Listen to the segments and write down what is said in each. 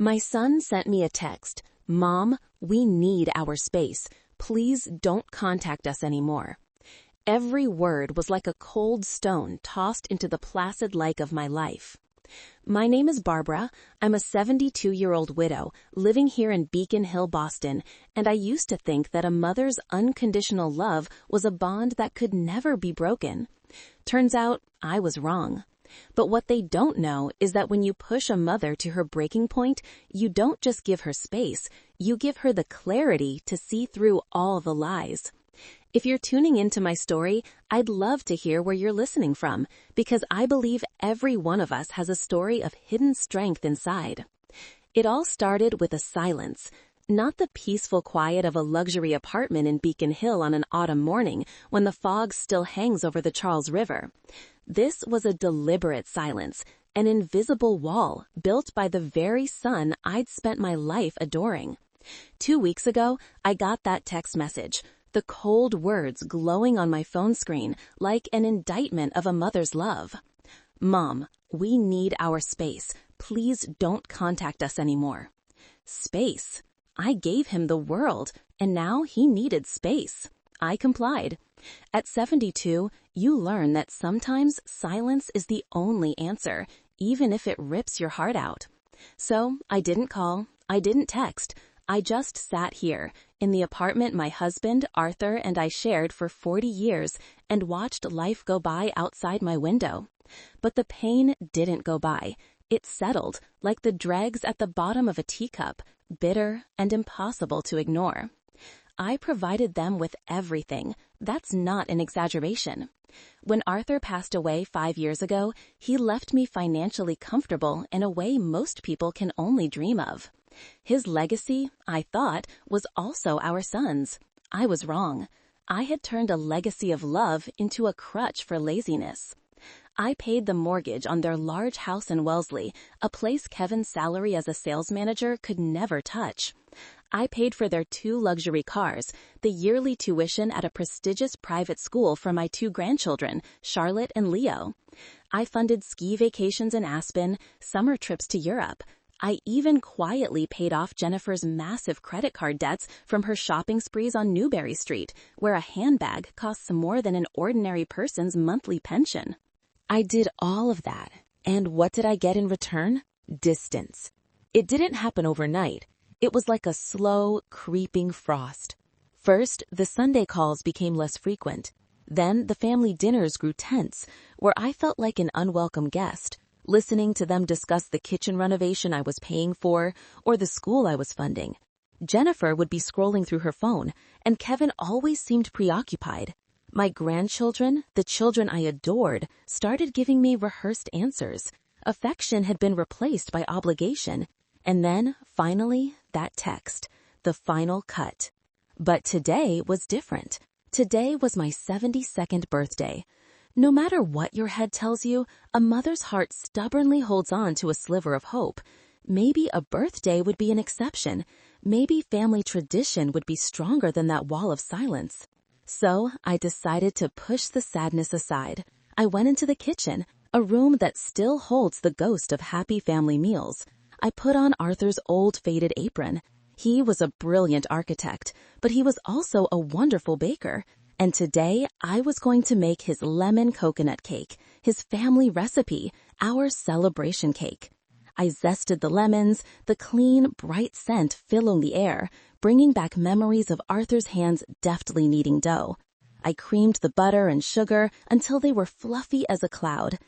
My son sent me a text. Mom, we need our space. Please don't contact us anymore. Every word was like a cold stone tossed into the placid lake of my life. My name is Barbara. I'm a 72-year-old widow living here in Beacon Hill, Boston, and I used to think that a mother's unconditional love was a bond that could never be broken. Turns out I was wrong. But what they don't know is that when you push a mother to her breaking point, you don't just give her space, you give her the clarity to see through all the lies. If you're tuning into my story, I'd love to hear where you're listening from, because I believe every one of us has a story of hidden strength inside. It all started with a silence. Not the peaceful quiet of a luxury apartment in Beacon Hill on an autumn morning when the fog still hangs over the Charles River. This was a deliberate silence, an invisible wall built by the very son I'd spent my life adoring. 2 weeks ago, I got that text message, the cold words glowing on my phone screen like an indictment of a mother's love. Mom, we need our space. Please don't contact us anymore. Space. I gave him the world, and now he needed space. I complied. At 72, you learn that sometimes silence is the only answer, even if it rips your heart out. So I didn't call, I didn't text. I just sat here, in the apartment my husband, Arthur, and I shared for 40 years, and watched life go by outside my window. But the pain didn't go by. It settled, like the dregs at the bottom of a teacup, bitter and impossible to ignore. I provided them with everything. That's not an exaggeration. When Arthur passed away 5 years ago, he left me financially comfortable in a way most people can only dream of. His legacy, I thought, was also our son's. I was wrong. I had turned a legacy of love into a crutch for laziness. I paid the mortgage on their large house in Wellesley, a place Kevin's salary as a sales manager could never touch. I paid for their 2 luxury cars, the yearly tuition at a prestigious private school for my 2 grandchildren, Charlotte and Leo. I funded ski vacations in Aspen, summer trips to Europe. I even quietly paid off Jennifer's massive credit card debts from her shopping sprees on Newberry Street, where a handbag costs more than an ordinary person's monthly pension. I did all of that, and what did I get in return? Distance. It didn't happen overnight. It was like a slow, creeping frost. First, the Sunday calls became less frequent. Then, the family dinners grew tense, where I felt like an unwelcome guest, listening to them discuss the kitchen renovation I was paying for or the school I was funding. Jennifer would be scrolling through her phone, and Kevin always seemed preoccupied. My grandchildren, the children I adored, started giving me rehearsed answers. Affection had been replaced by obligation. And then, finally, that text, the final cut. But today was different. Today was my 72nd birthday. No matter what your head tells you, a mother's heart stubbornly holds on to a sliver of hope. Maybe a birthday would be an exception. Maybe family tradition would be stronger than that wall of silence. So I decided to push the sadness aside. I went into the kitchen, a room that still holds the ghost of happy family meals. I put on Arthur's old faded apron. He was a brilliant architect, but he was also a wonderful baker. And today, I was going to make his lemon coconut cake, his family recipe, our celebration cake. I zested the lemons, the clean, bright scent filling the air, bringing back memories of Arthur's hands deftly kneading dough. I creamed the butter and sugar until they were fluffy as a cloud.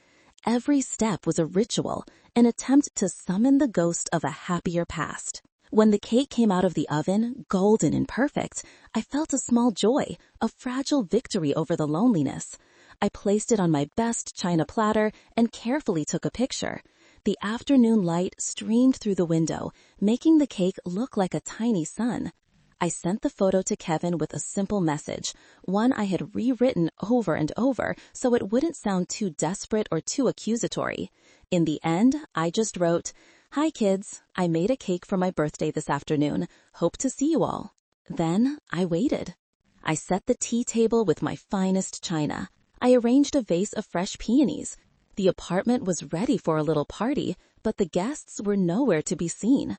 Every step was a ritual, an attempt to summon the ghost of a happier past. When the cake came out of the oven, golden and perfect, I felt a small joy, a fragile victory over the loneliness. I placed it on my best china platter and carefully took a picture. The afternoon light streamed through the window, making the cake look like a tiny sun. I sent the photo to Kevin with a simple message, one I had rewritten over and over so it wouldn't sound too desperate or too accusatory. In the end, I just wrote, "Hi kids, I made a cake for my birthday this afternoon. Hope to see you all." Then I waited. I set the tea table with my finest china. I arranged a vase of fresh peonies. The apartment was ready for a little party, but the guests were nowhere to be seen.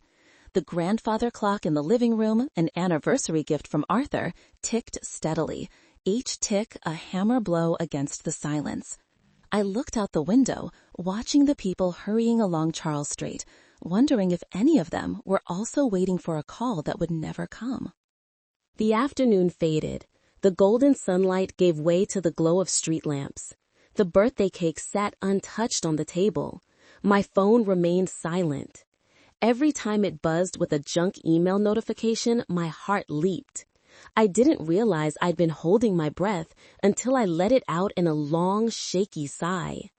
The grandfather clock in the living room, an anniversary gift from Arthur, ticked steadily, each tick a hammer blow against the silence. I looked out the window, watching the people hurrying along Charles Street, wondering if any of them were also waiting for a call that would never come. The afternoon faded. The golden sunlight gave way to the glow of street lamps. The birthday cake sat untouched on the table. My phone remained silent. Every time it buzzed with a junk email notification, my heart leaped. I didn't realize I'd been holding my breath until I let it out in a long, shaky sigh.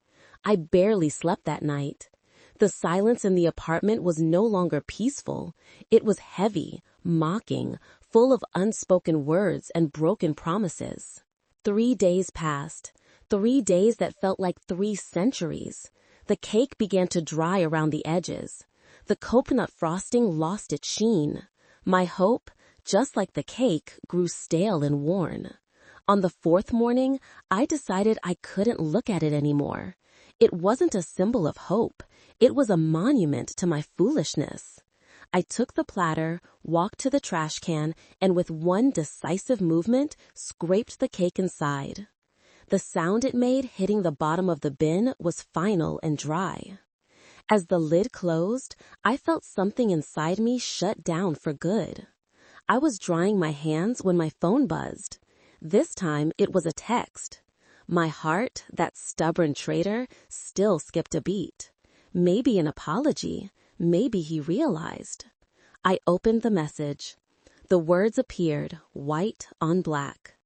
I barely slept that night. The silence in the apartment was no longer peaceful. It was heavy, mocking, full of unspoken words and broken promises. 3 days passed. 3 days that felt like 3 centuries. The cake began to dry around the edges. The coconut frosting lost its sheen. My hope, just like the cake, grew stale and worn. On the 4th morning, I decided I couldn't look at it anymore. It wasn't a symbol of hope. It was a monument to my foolishness. I took the platter, walked to the trash can, and with one decisive movement, scraped the cake inside. The sound it made hitting the bottom of the bin was final and dry. As the lid closed, I felt something inside me shut down for good. I was drying my hands when my phone buzzed. This time, it was a text. My heart, that stubborn traitor, still skipped a beat. Maybe an apology. Maybe he realized. I opened the message. The words appeared, white on black.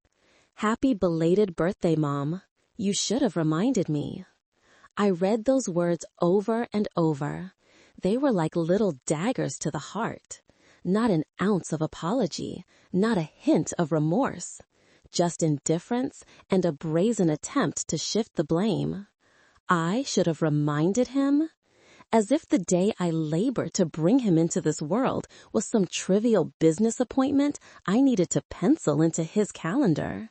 "Happy belated birthday, Mom. You should have reminded me." I read those words over and over. They were like little daggers to the heart. Not an ounce of apology, not a hint of remorse. Just indifference and a brazen attempt to shift the blame. I should have reminded him? As if the day I labored to bring him into this world was some trivial business appointment I needed to pencil into his calendar.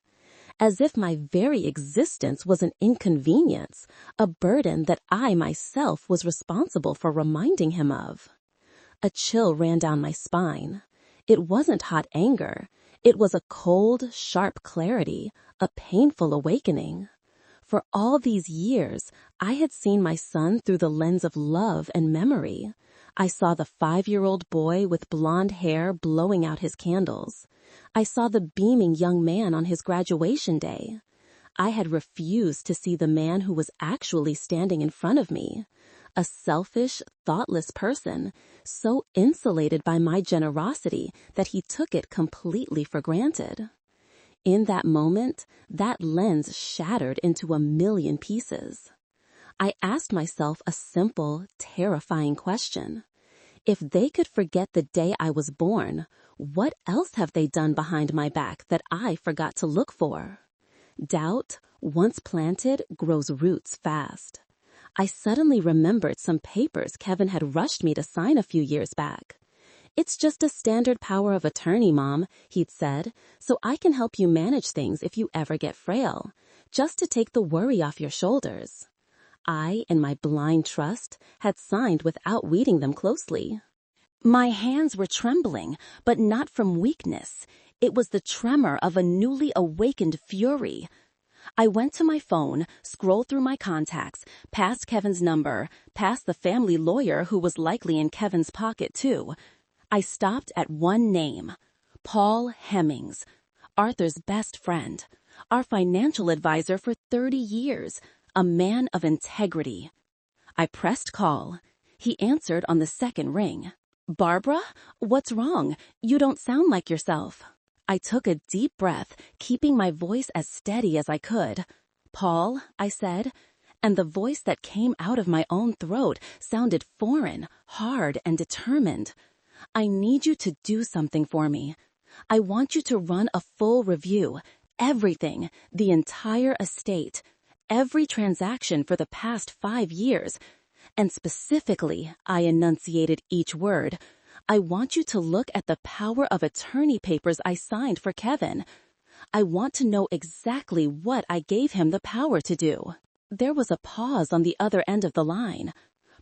As if my very existence was an inconvenience, a burden that I myself was responsible for reminding him of. A chill ran down my spine. It wasn't hot anger. It was a cold, sharp clarity, a painful awakening. For all these years, I had seen my son through the lens of love and memory. I saw the 5-year-old boy with blonde hair blowing out his candles. I saw the beaming young man on his graduation day. I had refused to see the man who was actually standing in front of me. A selfish, thoughtless person, so insulated by my generosity that he took it completely for granted. In that moment, that lens shattered into a million pieces. I asked myself a simple, terrifying question. If they could forget the day I was born, what else have they done behind my back that I forgot to look for? Doubt, once planted, grows roots fast. I suddenly remembered some papers Kevin had rushed me to sign a few years back. "It's just a standard power of attorney, Mom," he'd said, "so I can help you manage things if you ever get frail, just to take the worry off your shoulders." I, in my blind trust, had signed without reading them closely. My hands were trembling, but not from weakness. It was the tremor of a newly awakened fury. I went to my phone, scrolled through my contacts, past Kevin's number, past the family lawyer who was likely in Kevin's pocket too. I stopped at one name, Paul Hemmings, Arthur's best friend, our financial advisor for 30 years, a man of integrity. I pressed call. He answered on the second ring. "Barbara, what's wrong? You don't sound like yourself." I took a deep breath, keeping my voice as steady as I could. "Paul," I said, and the voice that came out of my own throat sounded foreign, hard, and determined. "I need you to do something for me. I want you to run a full review, everything, the entire estate, every transaction for the past 5 years. And specifically," I enunciated each word, "I want you to look at the power of attorney papers I signed for Kevin. I want to know exactly what I gave him the power to do." There was a pause on the other end of the line.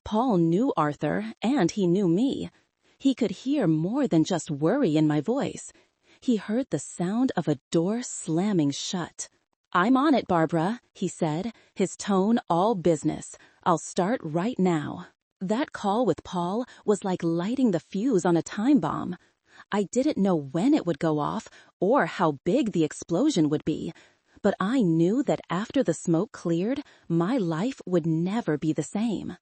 Paul knew Arthur, and he knew me. He could hear more than just worry in my voice. He heard the sound of a door slamming shut. "I'm on it, Barbara," he said, his tone all business. "I'll start right now." That call with Paul was like lighting the fuse on a time bomb. I didn't know when it would go off or how big the explosion would be, but I knew that after the smoke cleared, my life would never be the same.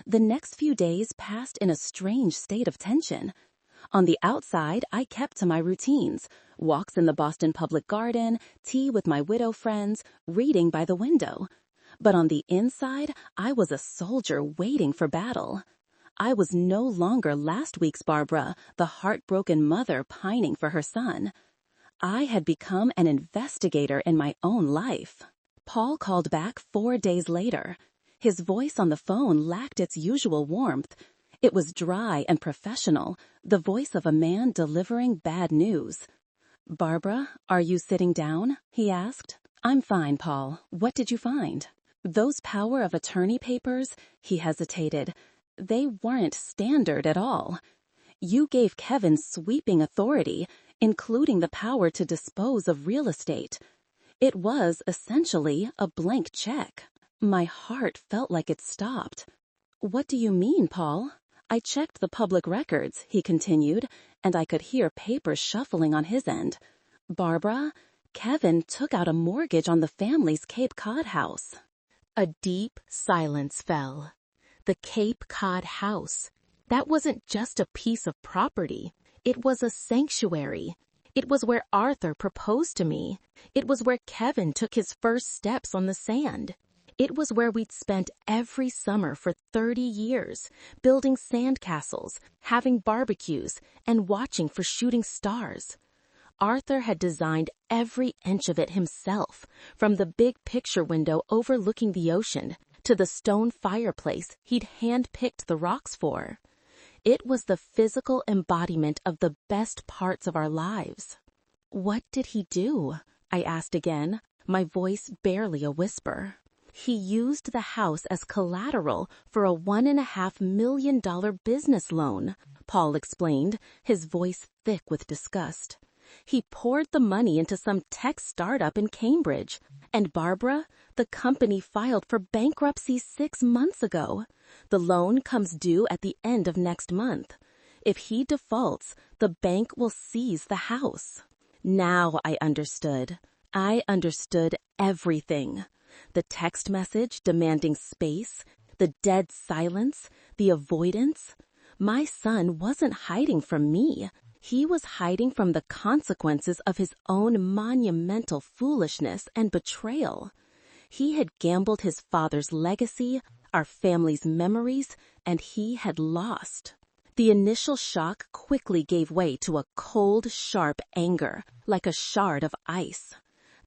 The next few days passed in a strange state of tension. On the outside, I kept to my routines: walks in the Boston Public Garden, tea with my widow friends, reading by the window. But on the inside, I was a soldier waiting for battle. I was no longer last week's Barbara, the heartbroken mother pining for her son. I had become an investigator in my own life. Paul called back 4 days later. His voice on the phone lacked its usual warmth. It was dry and professional, the voice of a man delivering bad news. "Barbara, are you sitting down?" he asked. "I'm fine, Paul. What did you find?" "Those power of attorney papers," he hesitated. "They weren't standard at all. You gave Kevin sweeping authority, including the power to dispose of real estate. It was essentially a blank check." My heart felt like it stopped. "What do you mean, Paul?" "I checked the public records," he continued, and I could hear papers shuffling on his end. "Barbara, Kevin took out a mortgage on the family's Cape Cod house." A deep silence fell. The Cape Cod house. That wasn't just a piece of property. It was a sanctuary. It was where Arthur proposed to me. It was where Kevin took his first steps on the sand. It was where we'd spent every summer for 30 years, building sandcastles, having barbecues, and watching for shooting stars. Arthur had designed every inch of it himself, from the big picture window overlooking the ocean to the stone fireplace he'd hand-picked the rocks for. It was the physical embodiment of the best parts of our lives. "What did he do?" I asked again, my voice barely a whisper. "He used the house as collateral for a $1.5 million business loan," Paul explained, his voice thick with disgust. "He poured the money into some tech startup in Cambridge. And Barbara, the company filed for bankruptcy 6 months ago. The loan comes due at the end of next month. If he defaults, the bank will seize the house." Now I understood. I understood everything. The text message demanding space, the dead silence, the avoidance. My son wasn't hiding from me. He was hiding from the consequences of his own monumental foolishness and betrayal. He had gambled his father's legacy, our family's memories, and he had lost. The initial shock quickly gave way to a cold, sharp anger, like a shard of ice.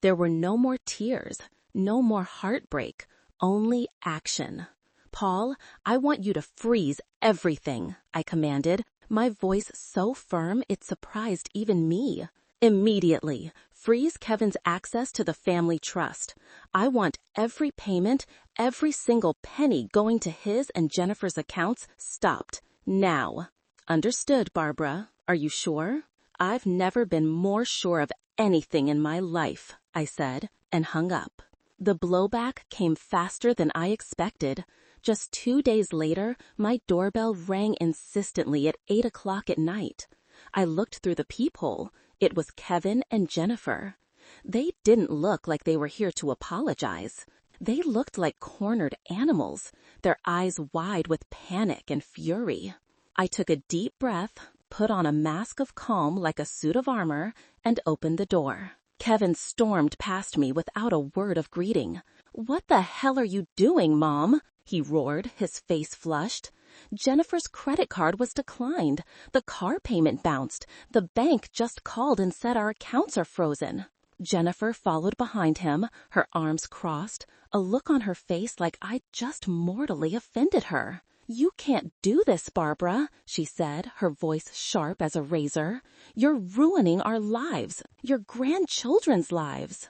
There were no more tears, no more heartbreak, only action. "Paul, I want you to freeze everything," I commanded, my voice so firm it surprised even me. "Immediately, freeze Kevin's access to the family trust. I want every payment, every single penny going to his and Jennifer's accounts stopped. Now." "Understood, Barbara. Are you sure?" "I've never been more sure of anything in my life," I said, and hung up. The blowback came faster than I expected. Just 2 days later, my doorbell rang insistently at 8 o'clock at night. I looked through the peephole. It was Kevin and Jennifer. They didn't look like they were here to apologize. They looked like cornered animals, their eyes wide with panic and fury. I took a deep breath, put on a mask of calm like a suit of armor, and opened the door. Kevin stormed past me without a word of greeting. "What the hell are you doing, Mom?" he roared, his face flushed. "Jennifer's credit card was declined. The car payment bounced. The bank just called and said our accounts are frozen." Jennifer followed behind him, her arms crossed, a look on her face like I'd just mortally offended her. "You can't do this, Barbara," she said, her voice sharp as a razor. "You're ruining our lives, your grandchildren's lives."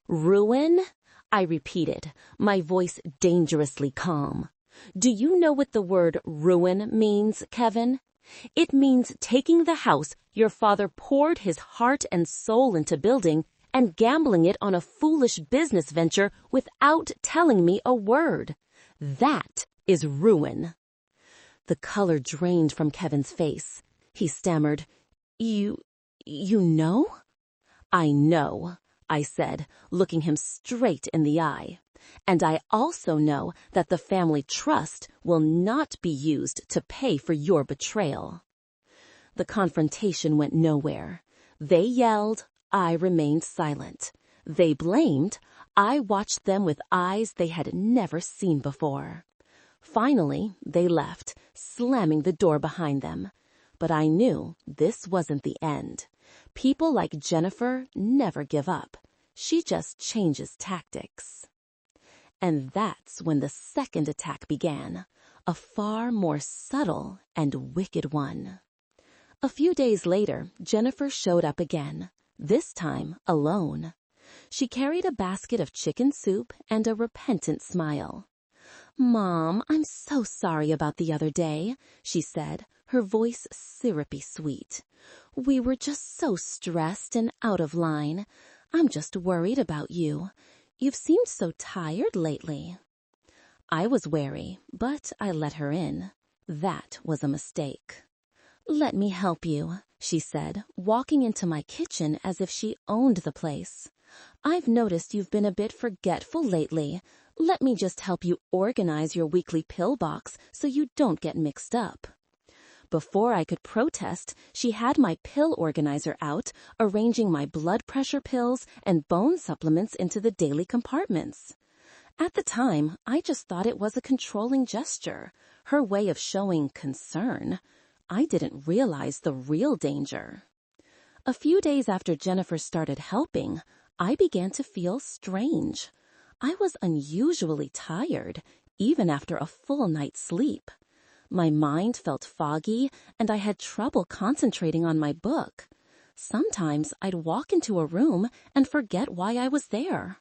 "Ruin?" I repeated, my voice dangerously calm. Do you know what the word ruin means, Kevin? It means taking the house your father poured his heart and soul into building and gambling it on a foolish business venture without telling me a word. That is ruin. The color drained from Kevin's face. He stammered, You know? I know, I said, looking him straight in the eye. And I also know that the family trust will not be used to pay for your betrayal. The confrontation went nowhere. They yelled, I remained silent. They blamed, I watched them with eyes they had never seen before. Finally, they left, slamming the door behind them. But I knew this wasn't the end. People like Jennifer never give up. She just changes tactics. And that's when the second attack began, a far more subtle and wicked one. A few days later, Jennifer showed up again, this time alone. She carried a basket of chicken soup and a repentant smile. Mom, I'm so sorry about the other day, she said, her voice syrupy sweet. We were just so stressed and out of line. I'm just worried about you. You've seemed so tired lately. I was wary, but I let her in. That was a mistake. Let me help you, she said, walking into my kitchen as if she owned the place. I've noticed you've been a bit forgetful lately. Let me just help you organize your weekly pill box so you don't get mixed up. Before I could protest, she had my pill organizer out, arranging my blood pressure pills and bone supplements into the daily compartments. At the time, I just thought it was a controlling gesture, her way of showing concern. I didn't realize the real danger. A few days after Jennifer started helping, I began to feel strange. I was unusually tired, even after a full night's sleep. My mind felt foggy, and I had trouble concentrating on my book. Sometimes I'd walk into a room and forget why I was there.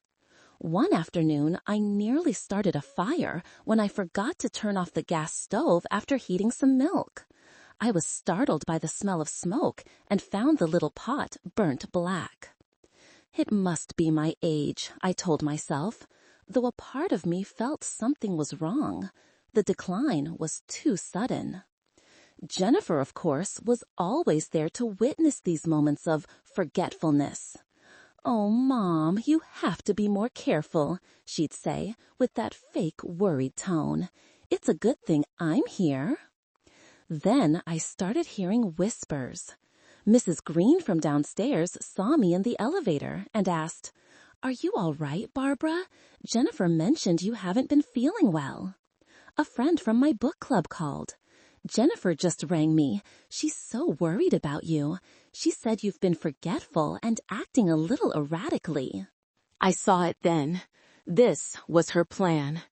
One afternoon, I nearly started a fire when I forgot to turn off the gas stove after heating some milk. I was startled by the smell of smoke and found the little pot burnt black. It must be my age, I told myself, though a part of me felt something was wrong. The decline was too sudden. Jennifer, of course, was always there to witness these moments of forgetfulness. Oh, Mom, you have to be more careful, she'd say, with that fake worried tone. It's a good thing I'm here. Then I started hearing whispers. Mrs. Green from downstairs saw me in the elevator and asked, Are you all right, Barbara? Jennifer mentioned you haven't been feeling well. A friend from my book club called. Jennifer just rang me. She's so worried about you. She said you've been forgetful and acting a little erratically. I saw it then. This was her plan.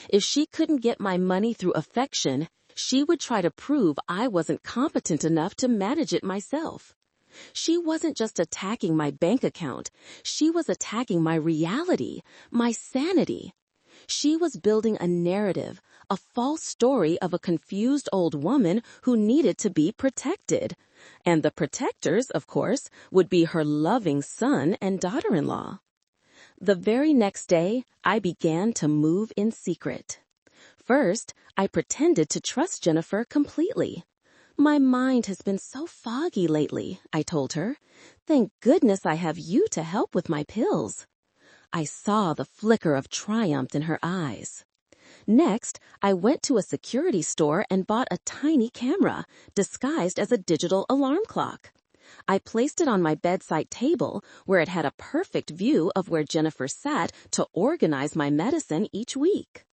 If she couldn't get my money through affection, she would try to prove I wasn't competent enough to manage it myself. She wasn't just attacking my bank account. She was attacking my reality, my sanity. She was building a narrative, a false story of a confused old woman who needed to be protected. And the protectors, of course, would be her loving son and daughter-in-law. The very next day, I began to move in secret. First, I pretended to trust Jennifer completely. My mind has been so foggy lately, I told her. Thank goodness I have you to help with my pills. I saw the flicker of triumph in her eyes. Next, I went to a security store and bought a tiny camera, disguised as a digital alarm clock. I placed it on my bedside table, where it had a perfect view of where Jennifer sat to organize my medicine each week.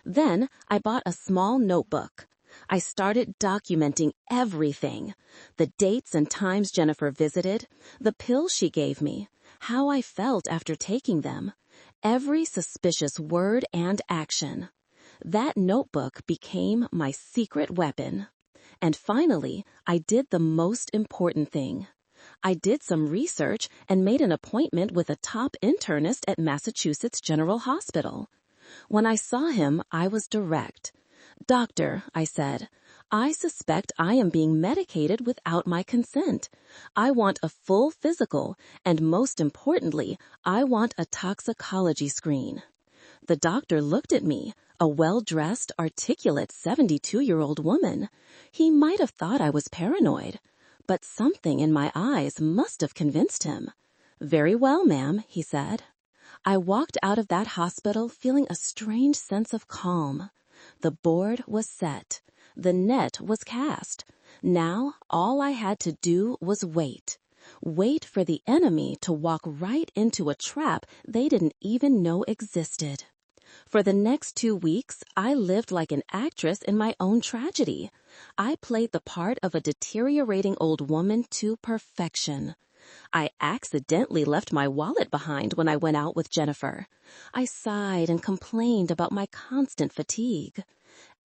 Then, I bought a small notebook. I started documenting everything. The dates and times Jennifer visited, the pills she gave me, how I felt after taking them, every suspicious word and action. That notebook became my secret weapon. And finally, I did the most important thing. I did some research and made an appointment with a top internist at Massachusetts General Hospital. When I saw him, I was direct. "Doctor," I said, "I suspect I am being medicated without my consent. I want a full physical, and most importantly, I want a toxicology screen." The doctor looked at me, a well-dressed, articulate 72-year-old woman. He might have thought I was paranoid, but something in my eyes must have convinced him. "Very well, ma'am," he said. I walked out of that hospital feeling a strange sense of calm. The board was set. The net was cast. Now, all I had to do was wait. Wait for the enemy to walk right into a trap they didn't even know existed. For the next 2 weeks, I lived like an actress in my own tragedy. I played the part of a deteriorating old woman to perfection. I accidentally left my wallet behind when I went out with Jennifer. I sighed and complained about my constant fatigue.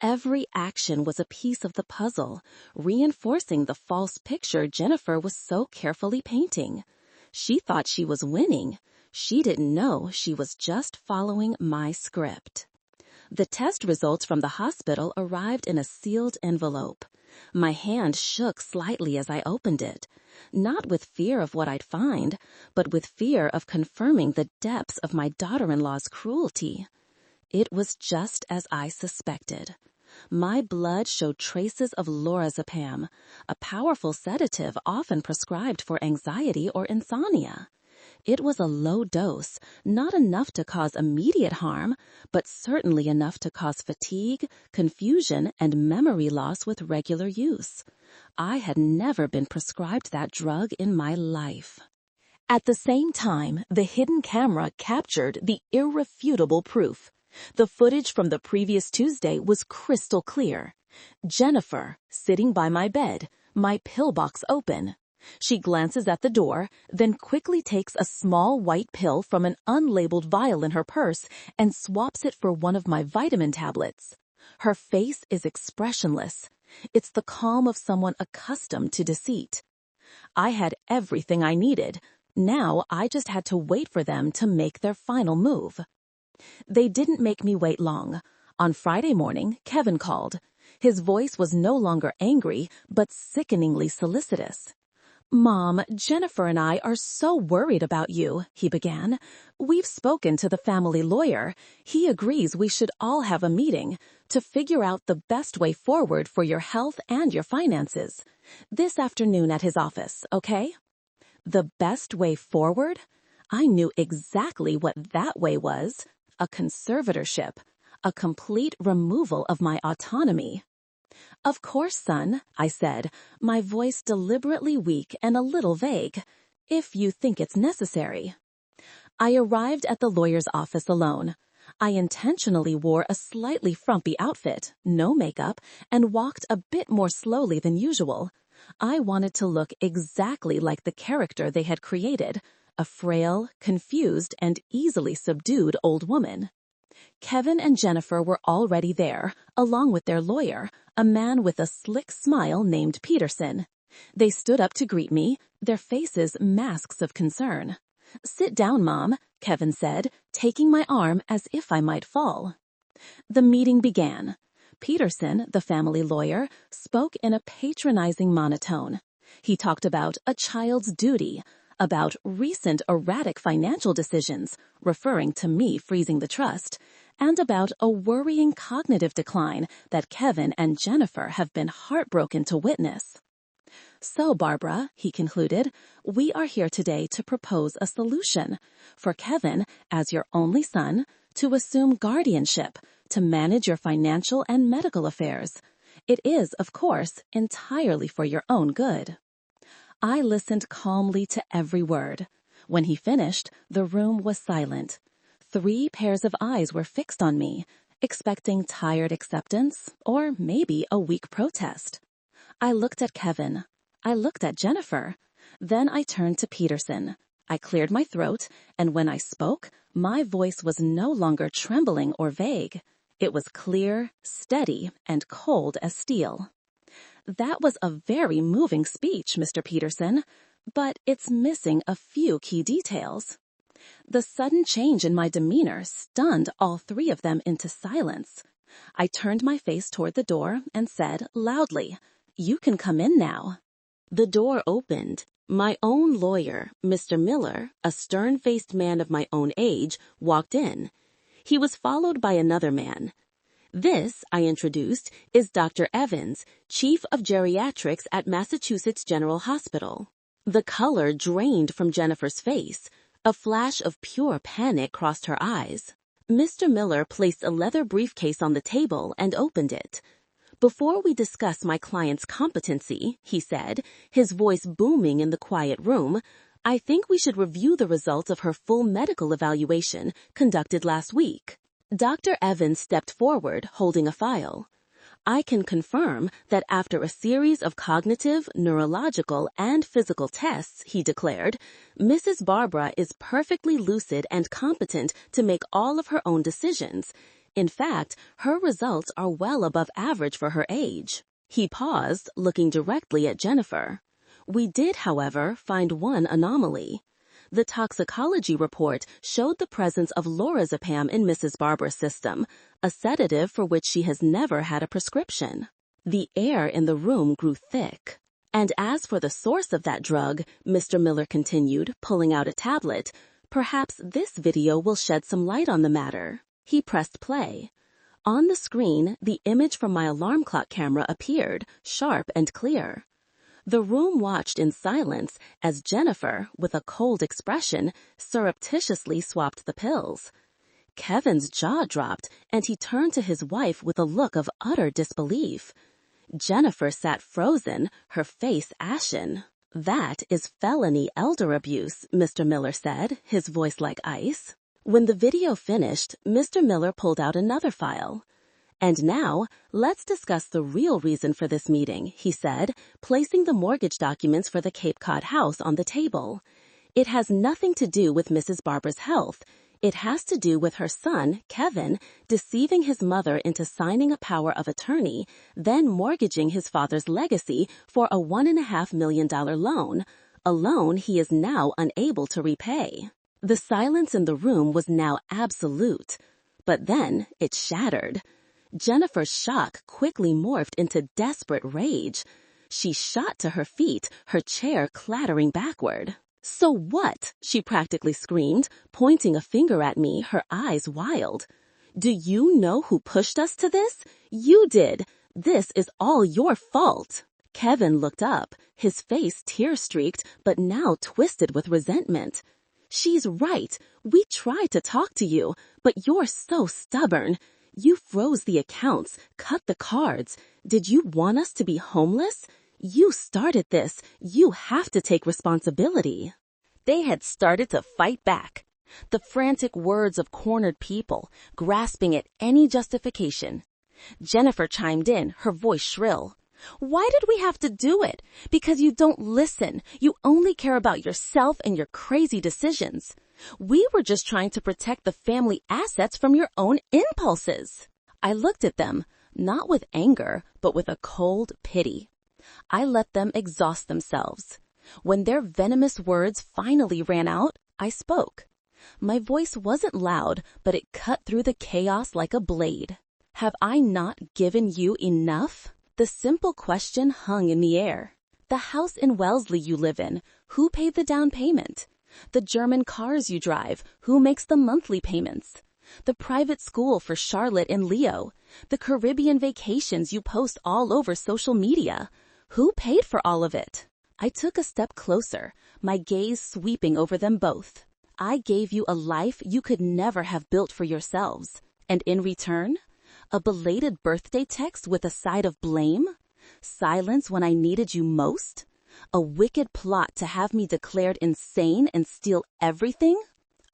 Every action was a piece of the puzzle, reinforcing the false picture Jennifer was so carefully painting. She thought she was winning. She didn't know she was just following my script. The test results from the hospital arrived in a sealed envelope. My hand shook slightly as I opened it, not with fear of what I'd find, but with fear of confirming the depths of my daughter-in-law's cruelty. It was just as I suspected. My blood showed traces of lorazepam, a powerful sedative often prescribed for anxiety or insomnia. It was a low dose, not enough to cause immediate harm, but certainly enough to cause fatigue, confusion, and memory loss with regular use. I had never been prescribed that drug in my life. At the same time, the hidden camera captured the irrefutable proof. The footage from the previous Tuesday was crystal clear. Jennifer, sitting by my bed, my pillbox open. She glances at the door, then quickly takes a small white pill from an unlabeled vial in her purse and swaps it for one of my vitamin tablets. Her face is expressionless. It's the calm of someone accustomed to deceit. I had everything I needed. Now I just had to wait for them to make their final move. They didn't make me wait long. On Friday morning, Kevin called. His voice was no longer angry, but sickeningly solicitous. "Mom, Jennifer and I are so worried about you," he began. "We've spoken to the family lawyer. He agrees we should all have a meeting to figure out the best way forward for your health and your finances. This afternoon at his office, okay?" The best way forward? I knew exactly what that way was. A conservatorship. A complete removal of my autonomy. "Of course, son," I said, my voice deliberately weak and a little vague. "If you think it's necessary." I arrived at the lawyer's office alone. I intentionally wore a slightly frumpy outfit, no makeup, and walked a bit more slowly than usual. I wanted to look exactly like the character they had created, a frail, confused, and easily subdued old woman. Kevin and Jennifer were already there, along with their lawyer, a man with a slick smile named Peterson. They stood up to greet me, their faces masks of concern. "Sit down, Mom," Kevin said, taking my arm as if I might fall. The meeting began. Peterson, the family lawyer, spoke in a patronizing monotone. He talked about a child's duty, about recent erratic financial decisions, referring to me freezing the trust, and about a worrying cognitive decline that Kevin and Jennifer have been heartbroken to witness. "So, Barbara," he concluded, "we are here today to propose a solution. For Kevin, as your only son, to assume guardianship, to manage your financial and medical affairs. It is, of course, entirely for your own good." I listened calmly to every word. When he finished, the room was silent. 3 pairs of eyes were fixed on me, expecting tired acceptance or maybe a weak protest. I looked at Kevin. I looked at Jennifer. Then I turned to Peterson. I cleared my throat, and when I spoke, my voice was no longer trembling or vague. It was clear, steady, and cold as steel. "That was a very moving speech, Mr. Peterson. but it's missing a few key details. The sudden change in my demeanor stunned all three of them into silence. I turned my face toward the door and said loudly, "You can come in now." The door opened. My own lawyer, Mr. Miller, a stern-faced man of my own age, walked in. He was followed by another man. "This," I introduced, "is Dr. Evans, Chief of Geriatrics at Massachusetts General Hospital." The color drained from Jennifer's face. A flash of pure panic crossed her eyes. Mr. Miller placed a leather briefcase on the table and opened it. "Before we discuss my client's competency," he said, his voice booming in the quiet room, "I think we should review the results of her full medical evaluation conducted last week." Dr. Evans stepped forward, holding a file. "I can confirm that after a series of cognitive, neurological, and physical tests," he declared, "Mrs. Barbara is perfectly lucid and competent to make all of her own decisions. In fact, her results are well above average for her age." He paused, looking directly at Jennifer. "We did, however, find one anomaly. The toxicology report showed the presence of lorazepam in Mrs. Barbara's system, a sedative for which she has never had a prescription." The air in the room grew thick. "And as for the source of that drug," Mr. Miller continued, pulling out a tablet, "perhaps this video will shed some light on the matter." He pressed play. On the screen, the image from my alarm clock camera appeared, sharp and clear. The room watched in silence as Jennifer, with a cold expression, surreptitiously swapped the pills. Kevin's jaw dropped, and he turned to his wife with a look of utter disbelief. Jennifer sat frozen, her face ashen. "That is felony elder abuse," Mr. Miller said, his voice like ice. When the video finished, Mr. Miller pulled out another file. "And now, let's discuss the real reason for this meeting," he said, placing the mortgage documents for the Cape Cod house on the table. "It has nothing to do with Mrs. Barbara's health. It has to do with her son, Kevin, deceiving his mother into signing a power of attorney, then mortgaging his father's legacy for a $1.5 million loan, a loan he is now unable to repay." The silence in the room was now absolute. But then it shattered. Jennifer's shock quickly morphed into desperate rage. She shot to her feet, her chair clattering backward. "So what?" she practically screamed, pointing a finger at me, her eyes wild. "Do you know who pushed us to this? You did. This is all your fault." Kevin looked up, his face tear-streaked, but now twisted with resentment. "She's right. We tried to talk to you, but you're so stubborn. You froze the accounts, cut the cards. Did you want us to be homeless? You started this. You have to take responsibility." They had started to fight back. The frantic words of cornered people, grasping at any justification. Jennifer chimed in, her voice shrill. "Why did we have to do it? Because you don't listen. You only care about yourself and your crazy decisions. We were just trying to protect the family assets from your own impulses." I looked at them, not with anger, but with a cold pity. I let them exhaust themselves. When their venomous words finally ran out, I spoke. My voice wasn't loud, but it cut through the chaos like a blade. "Have I not given you enough?" The simple question hung in the air. The house in Wellesley you live in, who paid the down payment? The German cars you drive, who makes the monthly payments? The private school for Charlotte and Leo? The Caribbean vacations you post all over social media? Who paid for all of it? I took a step closer, my gaze sweeping over them both. I gave you a life you could never have built for yourselves. And in return, a belated birthday text with a side of blame? Silence when I needed you most? A wicked plot to have me declared insane and steal everything?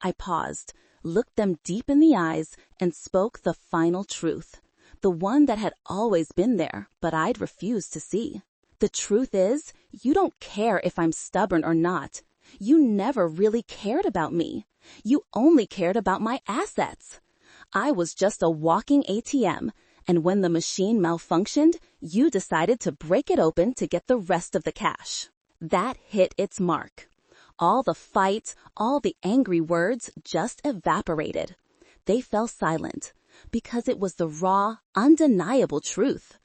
I paused, looked them deep in the eyes, and spoke the final truth. The one that had always been there, but I'd refused to see. The truth is, you don't care if I'm stubborn or not. You never really cared about me. You only cared about my assets. I was just a walking ATM, and when the machine malfunctioned, you decided to break it open to get the rest of the cash. That hit its mark. All the fights, all the angry words just evaporated. They fell silent because it was the raw, undeniable truth.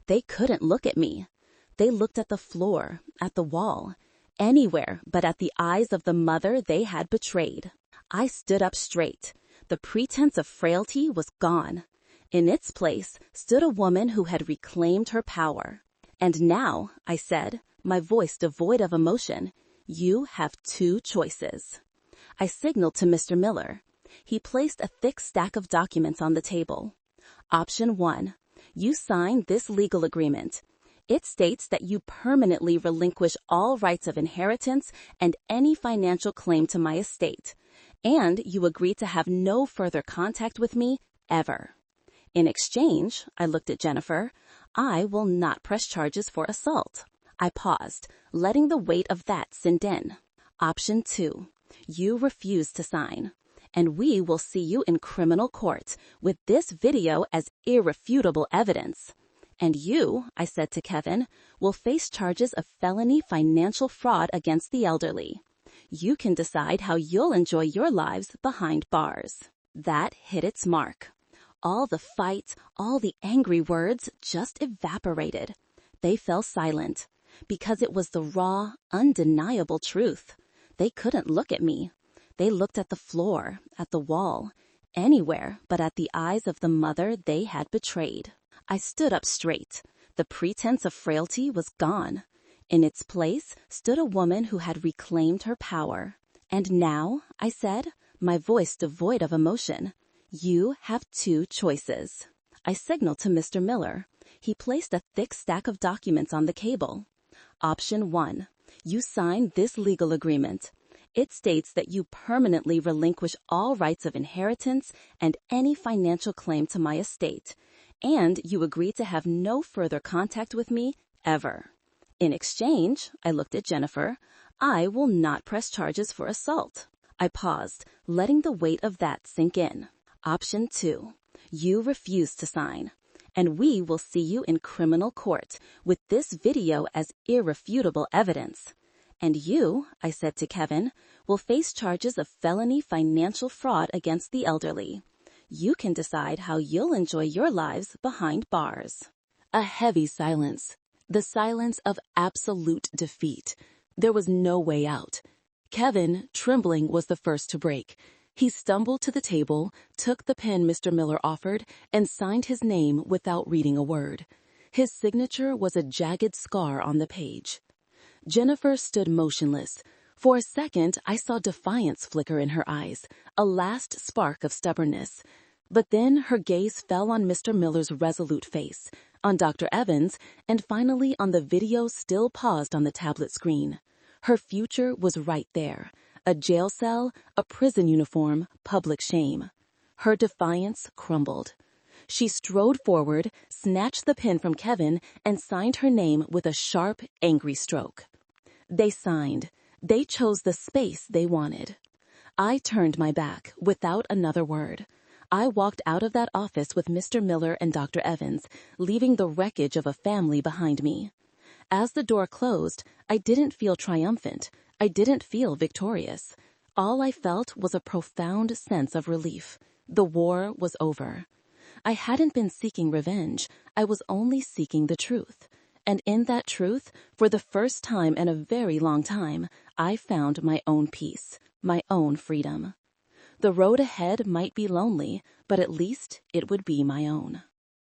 They couldn't look at me. They looked at the floor, at the wall, anywhere but at the eyes of the mother they had betrayed. I stood up straight. The pretense of frailty was gone. In its place stood a woman who had reclaimed her power. And now, I said, my voice devoid of emotion, you have two choices. I signaled to Mr. Miller. He placed a thick stack of documents on the table. Option 1. You sign this legal agreement. It states that you permanently relinquish all rights of inheritance and any financial claim to my estate, and you agree to have no further contact with me ever. In exchange, I looked at Jennifer, I will not press charges for assault. I paused, letting the weight of that sink in. Option 2. You refuse to sign, and we will see you in criminal court with this video as irrefutable evidence. And you, I said to Kevin, will face charges of felony financial fraud against the elderly. You can decide how you'll enjoy your lives behind bars. That hit its mark. All the fights, all the angry words just evaporated. They fell silent because it was the raw, undeniable truth. They couldn't look at me. They looked at the floor, at the wall, anywhere but at the eyes of the mother they had betrayed. I stood up straight. The pretense of frailty was gone. In its place stood a woman who had reclaimed her power. And now, I said, my voice devoid of emotion, you have two choices. I signaled to Mr. Miller. He placed a thick stack of documents on the table. Option 1. You sign this legal agreement. It states that you permanently relinquish all rights of inheritance and any financial claim to my estate, and you agree to have no further contact with me ever. In exchange, I looked at Jennifer, I will not press charges for assault. I paused, letting the weight of that sink in. Option 2. You refuse to sign, and we will see you in criminal court with this video as irrefutable evidence. And you, I said to Kevin, will face charges of felony financial fraud against the elderly. You can decide how you'll enjoy your lives behind bars. A heavy silence. The silence of absolute defeat. There was no way out. Kevin, trembling, was the first to break. He stumbled to the table, took the pen Mr. Miller offered, and signed his name without reading a word. His signature was a jagged scar on the page. Jennifer stood motionless. For a second, I saw defiance flicker in her eyes, a last spark of stubbornness. But then her gaze fell on Mr. Miller's resolute face, on Dr. Evans, and finally on the video still paused on the tablet screen. Her future was right there. A jail cell, a prison uniform, public shame. Her defiance crumbled. She strode forward, snatched the pen from Kevin, and signed her name with a sharp, angry stroke. They signed. They chose the space they wanted. I turned my back, without another word. I walked out of that office with Mr. Miller and Dr. Evans, leaving the wreckage of a family behind me. As the door closed, I didn't feel triumphant. I didn't feel victorious. All I felt was a profound sense of relief. The war was over. I hadn't been seeking revenge. I was only seeking the truth. And in that truth, for the first time in a very long time, I found my own peace, my own freedom. The road ahead might be lonely, but at least it would be my own.